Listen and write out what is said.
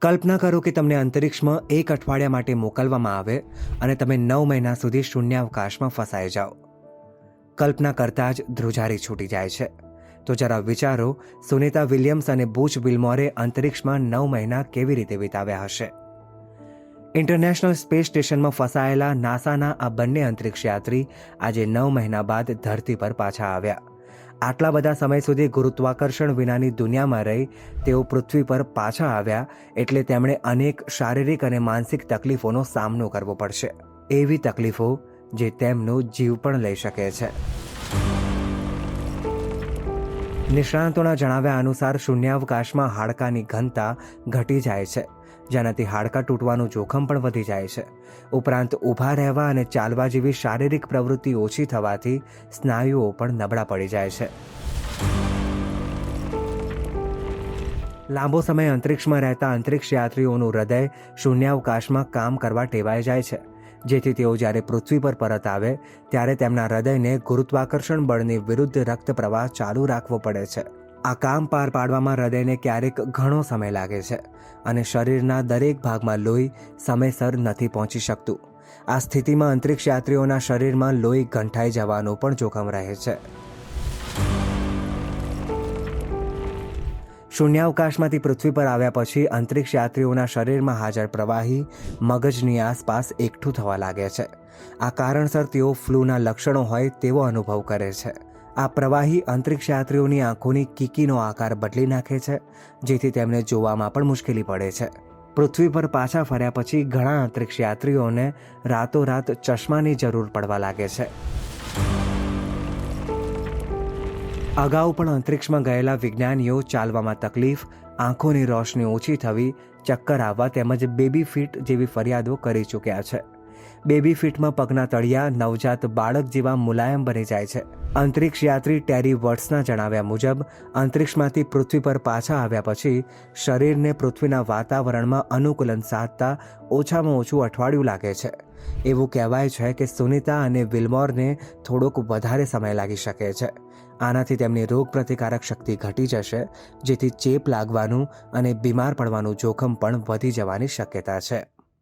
કલ્પના કરો કે તમને અંતરિક્ષમાં 1 અઠવાડિયા માટે મોકલવામાં આવે અને તમે 9 મહિના સુધી શૂન્યાવકાશમાં ફસાઈ જાઓ. કલ્પના કરતાં જ ધ્રુજારી છૂટી જાય છે. તો જરા વિચારો, સુનીતા વિલિયમ્સ અને બુચ વિલ્મોરે અંતરિક્ષમાં 9 મહિના કેવી રીતે વિતાવ્યા હશે. ઇન્ટરનેશનલ સ્પેસ સ્ટેશનમાં ફસાયેલા નાસાના આ બંને અંતરિક્ષ યાત્રી આજે 9 મહિના બાદ ધરતી પર પાછા આવ્યા. આટલા બધા સમય સુધી ગુરુત્વાકર્ષણ વિનાની દુનિયામાં રહી તેઓ પૃથ્વી પર પાછા આવ્યા એટલે તેમણે અનેક શારીરિક અને માનસિક તકલીફોનો સામનો કરવો પડશે. એવી તકલીફો જે તેમનો જીવ પણ લઈ શકે છે. નિષ્ણાંતોના જણાવ્યા અનુસાર શૂન્યાવકાશમાં હાડકાની ઘનતા ઘટી જાય છે, જેનાથી હાડકાં તૂટવાનું જોખમ પણ વધી જાય છે. ઉપરાંત ઊભા રહેવા અને ચાલવા જેવી શારીરિક પ્રવૃત્તિ ઓછી થવાથી સ્નાયુઓ પણ નબળા પડી જાય છે. લાંબો સમય અંતરિક્ષમાં રહેતા અંતરિક્ષ યાત્રીઓનું હૃદય શૂન્યાવકાશમાં કામ કરવા ટેવાઈ જાય છે, જેથી તેઓ જ્યારે પૃથ્વી પર પરત આવે ત્યારે તેમના હૃદયને ગુરુત્વાકર્ષણ બળની વિરુદ્ધ રક્ત પ્રવાહ ચાલુ રાખવો પડે છે. આ કામ પાર પાડવામાં હૃદયને ક્યારેક ઘણો સમય લાગે છે અને શરીરના દરેક ભાગમાં લોહી સમયસર નથી પહોંચી શકતું. આ સ્થિતિમાં અંતરિક્ષ યાત્રીઓના શરીરમાં લોહી ગંઠાઈ જવાનું પણ જોખમ રહે છે. શૂન્યાવકાશમાંથી પૃથ્વી પર આવ્યા પછી અંતરિક્ષ યાત્રીઓના શરીરમાં હાજર પ્રવાહી મગજની આસપાસ એકઠું થવા લાગે છે. આ કારણસર તેઓ ફ્લૂના લક્ષણો હોય તેવો અનુભવ કરે છે. આ પ્રવાહી અંતરિક્ષ યાત્રીઓની આંખોની કીકીનો આકાર બદલી નાખે છે, જેથી તેમને જોવામાં પણ મુશ્કેલી પડે છે. પૃથ્વી પર પાછા ફર્યા પછી ઘણા અંતરિક્ષ યાત્રીઓને રાતોરાત ચશ્માની જરૂર પડવા લાગે છે. અગાઉ પણ અંતરિક્ષમાં ગયેલા વિજ્ઞાનીઓ ચાલવામાં તકલીફ, આંખોની રોશની ઓછી થવી, ચક્કર આવવા તેમજ બેબી ફીટ જેવી ફરિયાદો કરી ચૂક્યા છે. બેબી ફીટમાં પગના તળિયા નવજાત બાળક જેવા મુલાયમ બની જાય છે. અંતરિક્ષ યાત્રી ટેરી વર્ટ્સના જણાવ્યા મુજબ અંતરિક્ષમાંથી પૃથ્વી પર પાછા આવ્યા પછી શરીરને પૃથ્વીના વાતાવરણમાં અનુકૂલન સાધતા ઓછામાં ઓછું અઠવાડિયું લાગે છે. એવું કહેવાય છે કે સુનીતા અને વિલ્મોરને થોડોક વધારે સમય લાગી શકે છે. આનાથી તેમની રોગપ્રતિકારક શક્તિ ઘટી જશે, જેથી ચેપ લાગવાનું અને બીમાર પડવાનું જોખમ પણ વધી જવાની શક્યતા છે.